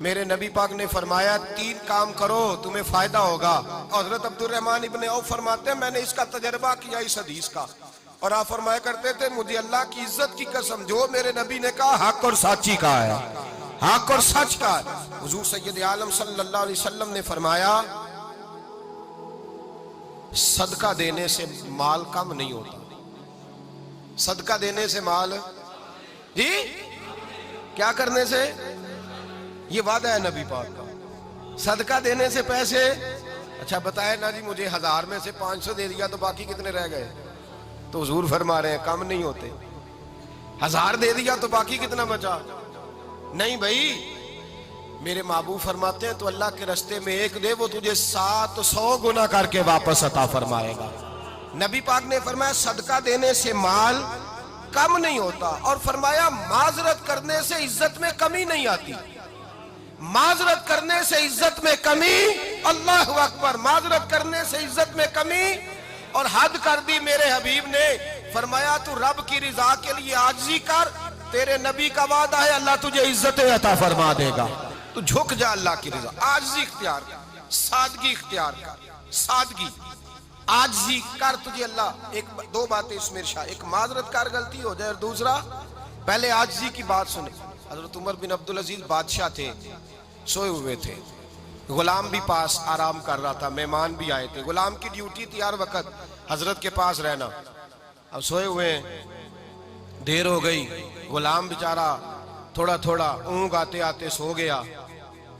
میرے نبی پاک نے فرمایا 3 کام کرو تمہیں فائدہ ہوگا۔ حضرت عبدالرحمن ابن عوف فرماتے ہیں میں نے اس کا تجربہ کیا اس حدیث کا، اور آپ فرمایا کرتے تھے مجھے اللہ کی عزت کی قسم جو میرے نبی نے کہا حق اور سچی کہا ہے، حق اور سچ کہا ہے۔ حضور سید عالم صلی اللہ علیہ وسلم نے فرمایا صدقہ دینے سے مال کم نہیں ہوتا، صدقہ دینے سے مال جی کیا کرنے سے، یہ وعدہ ہے نبی پاک کا، صدقہ دینے سے پیسے۔ اچھا بتائے نا جی مجھے 1000 میں سے 500 دے دیا تو باقی کتنے رہ گئے؟ تو حضور فرما رہے ہیں کم نہیں ہوتے۔ 1000 دے دیا تو باقی کتنا بچا؟ نہیں بھائی، میرے محبوب فرماتے ہیں تو اللہ کے رستے میں ایک دے وہ تجھے 700 گنا کر کے واپس عطا فرمائے گا۔ نبی پاک نے فرمایا صدقہ دینے سے مال کم نہیں ہوتا، اور فرمایا معذرت کرنے سے عزت میں کمی نہیں آتی، معذرت کرنے سے عزت میں کمی، اللہ اکبر، معذرت کرنے سے عزت میں کمی، اور حد کر دی میرے حبیب نے فرمایا تو رب کی رضا کے لیے عاجزی کر، تیرے نبی کا وعدہ ہے اللہ تجھے عزت عطا فرما دے گا۔ تو جھک جا اللہ کی رضا، عاجزی اختیار کر، سادگی اختیار کر، سادگی عاجزی کر، تجھے اللہ دو باتیں اس میں ارشاد، ایک معذرت کر غلطی ہو جائے، اور دوسرا پہلے عاجزی کی بات سنیں۔ حضرت عمر بن عبدالعزیز بادشاہ تھے، سوئے ہوئے تھے، غلام بھی پاس آرام کر رہا تھا، مہمان بھی آئے تھے، غلام کی ڈیوٹی تھی ہر وقت حضرت کے پاس رہنا۔ اب سوئے ہوئے دیر ہو گئی، غلام بیچارہ تھوڑا تھوڑا اونگ آتے آتے سو گیا،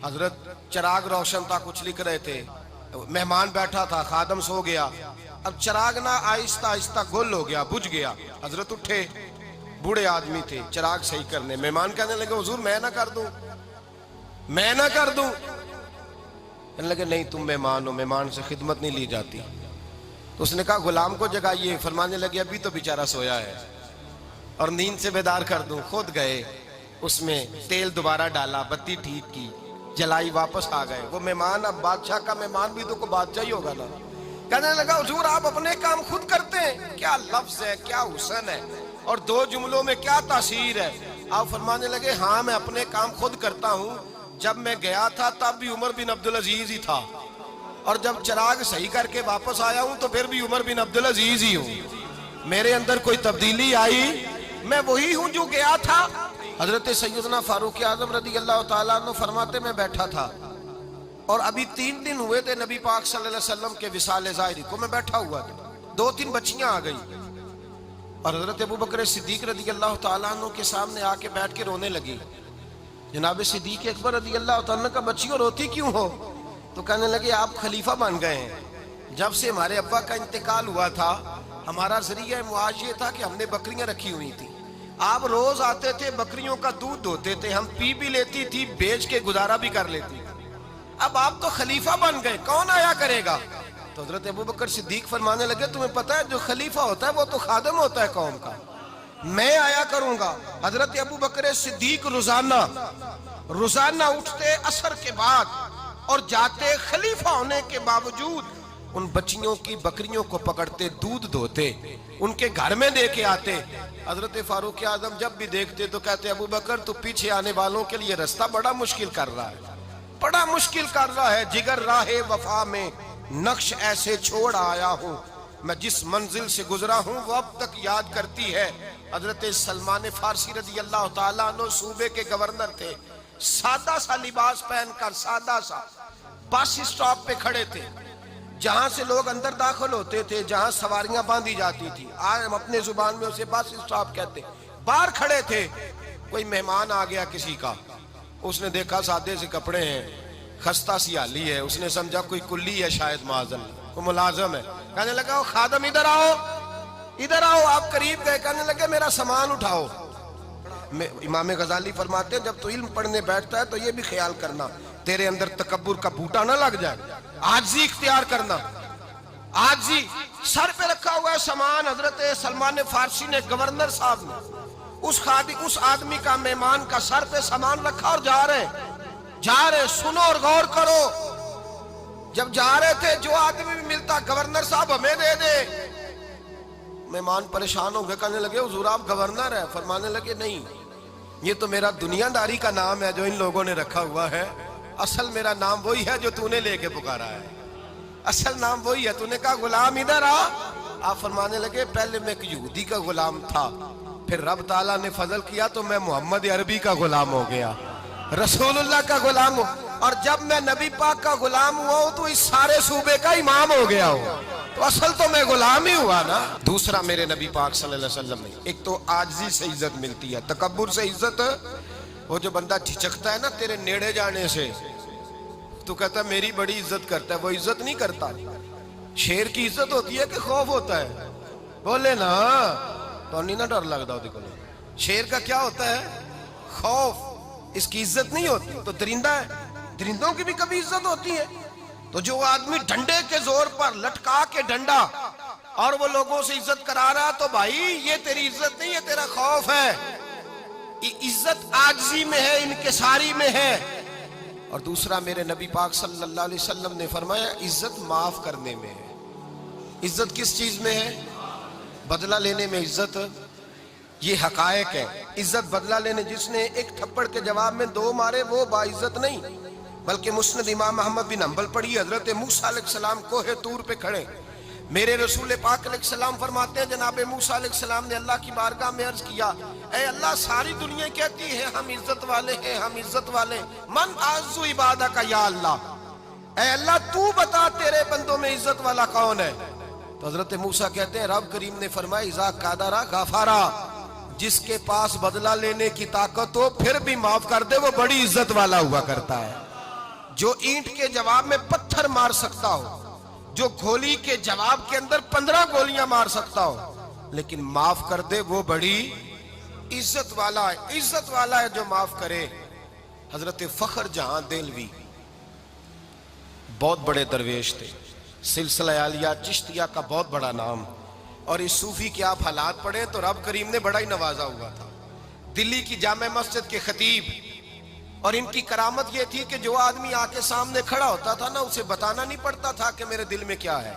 حضرت چراغ روشن تھا کچھ لکھ رہے تھے، مہمان بیٹھا تھا، خادم سو گیا، اب چراغ نہ آہستہ آہستہ گل ہو گیا، بجھ گیا، حضرت اٹھے، بوڑھے آدمی تھے، چراغ صحیح کرنے، مہمان کہنے لگے حضور میں نہ کر دوں، میں نہ کر دوں، کہنے لگے نہیں تم مہمان ہو، مہمان سے خدمت نہیں لی جاتی۔ تو اس نے کہا غلام کو جگائیے، فرمانے لگے ابھی تو بیچارہ سویا ہے اور نیند سے بیدار کر دوں، خود گئے، اس میں تیل دوبارہ ڈالا، بتی ٹھیک کی، جلائی، واپس آ گئے۔ وہ مہمان اب بادشاہ کا مہمان بھی تو کوئی بادشاہ ہی ہوگا نا، کہنے لگا حضور آپ اپنے کام خود کرتے ہیں، کیا لفظ ہے، کیا حسن ہے، اور 2 جملوں میں کیا تاثیر ہے۔ آپ فرمانے لگے ہاں میں اپنے کام خود کرتا ہوں، جب میں گیا تھا تب بھی عمر بن عبدالعزیز ہی تھا، اور جب چراغ صحیح کر کے واپس آیا ہوں تو پھر بھی عمر بن عبدالعزیز ہی ہوں، میرے اندر کوئی تبدیلی آئی، میں وہی ہوں جو گیا تھا۔ حضرت سیدنا فاروق اعظم رضی اللہ تعالیٰ عنہ فرماتے میں بیٹھا تھا، اور ابھی 3 دن ہوئے تھے نبی پاک صلی اللہ علیہ وسلم کے وصال ظاہری کو، میں بیٹھا ہوا تھا، 2-3 بچیاں آ گئی، اور حضرت ابوبکر صدیق رضی اللہ تعالیٰ عنہ کے سامنے آ کے بیٹھ کے رونے لگی۔ جناب صدیق اکبر رضی اللہ تعالیٰ عنہ کا بچیوں روتی کیوں ہو؟ تو کہنے لگے آپ خلیفہ بن گئے ہیں، جب سے ہمارے ابا کا انتقال ہوا تھا ہمارا ذریعہ معاش یہ تھا کہ ہم نے بکریاں رکھی ہوئی تھی، آپ روز آتے تھے بکریوں کا دودھ دھوتے تھے، ہم پی بھی لیتی تھی، بیچ کے گزارا بھی کر لیتی، اب آپ تو خلیفہ بن گئے، کون آیا کرے گا؟ تو حضرت ابوبکر صدیق فرمانے لگے تمہیں پتہ ہے جو خلیفہ ہوتا ہے وہ تو خادم ہوتا ہے قوم کا، میں آیا کروں گا۔ حضرت ابوبکر صدیق روزانہ اٹھتے عصر کے بعد اور جاتے، خلیفہ ہونے کے باوجود ان بچیوں کی بکریوں کو پکڑتے، دودھ دھوتے، ان کے گھر میں دے کے آتے۔ حضرت فاروق اعظم جب بھی دیکھتے تو کہتے ابوبکر تو پیچھے آنے والوں کے لیے رستہ بڑا مشکل کر رہا ہے، بڑا مشکل کر رہا ہے، جگر راہ وفا میں نقش ایسے چھوڑ آیا ہوں، میں جس منزل سے گزرا ہوں وہ اب تک یاد کرتی ہے۔ حضرت سلمان فارسی رضی اللہ تعالیٰ عنہ صوبے کے گورنر تھے، سادہ سا لباس پہن کر، سادہ سا، بس اسٹاپ پہ کھڑے تھے، جہاں سے لوگ اندر داخل ہوتے تھے، جہاں سواریاں باندھی جاتی تھی، آج ہم اپنے زبان میں اسے بس اسٹاپ کہتے، باہر کھڑے تھے۔ کوئی مہمان آ گیا کسی کا، اس نے دیکھا سادے سے کپڑے ہیں، خستہ سی حالی ہے، اس نے سمجھا کوئی کلی ہے شاید، معاذن کوئی ملازم ہے، کہنے لگا خادم ادھر آؤ، ادھر آؤ، آپ قریب گئے، کہنے لگے میرا سامان اٹھاؤ۔ امام غزالی فرماتے ہیں جب تو علم پڑھنے بیٹھتا ہے تو یہ بھی خیال کرنا تیرے اندر تکبر کا بوٹا نہ لگ جائے، عاجزی اختیار کرنا، عاجزی، سر پہ رکھا ہوا ہے سامان، حضرت سلمان فارسی نے، گورنر صاحب نے، اس آدمی کا، مہمان کا سر پہ سامان رکھا اور جا رہے، سنو اور غور کرو، جب جا رہے تھے جو آدمی بھی ملتا گورنر صاحب ہمیں دے دے، مہمان پریشان ہو گئے، کہنے لگے حضور آپ گورنر ہیں؟ فرمانے لگے نہیں، یہ تو میرا دنیا داری کا نام ہے جو ان لوگوں نے رکھا ہوا ہے، اصل میرا نام وہی ہے جو تو نے لے کے پکارا ہے، اصل نام وہی ہے۔ تو نے کہا غلام ادھر آ، آپ فرمانے لگے پہلے میں ایک یہودی کا غلام تھا، پھر رب تعالیٰ نے فضل کیا تو میں محمد عربی کا غلام ہو گیا، رسول اللہ کا غلام ہوں، اور جب میں نبی پاک کا غلام ہوا ہوں تو اس سارے صوبے کا امام ہو گیا ہوں، تو اصل تو میں غلام ہی ہوا نا۔ دوسرا میرے نبی پاک صلی اللہ علیہ وسلم نے ایک تو عاجزی سے عزت ملتی ہے، تکبر سے عزت، وہ جو بندہ جھجکتا ہے نا تیرے نیڑے جانے سے، تو کہتا ہے میری بڑی عزت کرتا ہے، وہ عزت نہیں کرتا۔ شیر کی عزت ہوتی ہے کہ خوف ہوتا ہے؟ بولے نا تو نہیں نہ ڈر لگتا ہوتی کو۔ شیر کا کیا ہوتا ہے؟ خوف، اس کی عزت نہیں ہوتی۔ تو درندہ ہے، درندوں کی بھی کبھی عزت ہوتی ہے؟ تو جو آدمی ڈنڈے کے زور پر لٹکا کے ڈنڈا اور وہ لوگوں سے عزت کرا رہا، تو بھائی یہ تیری عزت نہیں ہے، تیرا خوف ہے۔ عزت عاجزی میں ہے، انکساری میں ہے۔ اور دوسرا میرے نبی پاک صلی اللہ علیہ وسلم نے فرمایا عزت معاف کرنے میں ہے۔ عزت کس چیز میں ہے؟ بدلہ لینے میں عزت، یہ حقائق ہے۔ عزت بدلہ لینے، جس نے ایک تھپڑ کے جواب میں 2 مارے وہ باعزت نہیں، بلکہ مسند امام احمد بن حنبل پڑھی، حضرت موسیٰ علیہ السلام کوہ طور پہ کھڑے، میرے رسول پاک علیہ السلام فرماتے ہیں جناب موسیٰ علیہ السلام نے اللہ کی بارگاہ میں عرض کیا، اے اللہ ساری دنیا کہتی ہے ہم عزت والے ہیں، ہم عزت والے، من اعز عبادک یا اللہ، اے اللہ تو بتا تیرے بندوں میں عزت والا کون ہے؟ تو حضرت موسیٰ کہتے ہیں رب کریم نے فرمایا اذا قادر غفارا، جس کے پاس بدلہ لینے کی طاقت ہو پھر بھی معاف کر دے وہ بڑی عزت والا ہوا کرتا ہے۔ جو اینٹ کے جواب میں پتھر مار سکتا ہو، جو گولی کے جواب کے اندر 15 گولیاں مار سکتا ہو، لیکن معاف کر دے وہ بڑی عزت والا ہے۔ عزت والا ہے جو معاف کرے۔ حضرت فخر جہاں دہلوی بہت بڑے درویش تھے، سلسلہ عالیہ چشتیہ کا بہت بڑا نام، اور اس صوفی کے آپ حالات پڑھیں تو رب کریم نے بڑا ہی نوازا ہوا تھا۔ دلی کی جامع مسجد کے خطیب، اور ان کی کرامت یہ تھی کہ جو آدمی آ کے سامنے کھڑا ہوتا تھا نا اسے بتانا نہیں پڑتا تھا کہ میرے دل میں کیا ہے،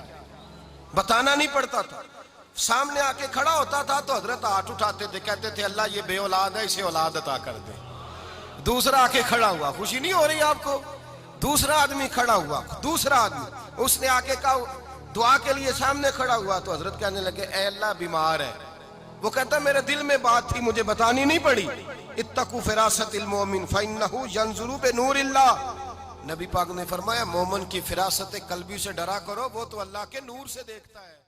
بتانا نہیں پڑتا تھا۔ سامنے آ کے کھڑا ہوتا تھا تو حضرت ہاتھ اٹھاتے تھے، کہتے تھے اللہ یہ بے اولاد ہے اسے اولاد عطا کر دے۔ دوسرا آ کے کھڑا ہوا، خوشی نہیں ہو رہی آپ کو؟ دوسرا آدمی کھڑا ہوا، دوسرا آدمی اس نے آ کے کہا دعا کے لیے سامنے کھڑا ہوا، تو حضرت کہنے لگے اے اللہ بیمار ہے، وہ کہتا میرے دل میں بات تھی مجھے بتانی نہیں پڑی، اتقوا فراست المومن فإنہ ینظر بنور اللہ، نبی پاک نے فرمایا مومن کی فراست قلبی سے ڈرا کرو، وہ تو اللہ کے نور سے دیکھتا ہے۔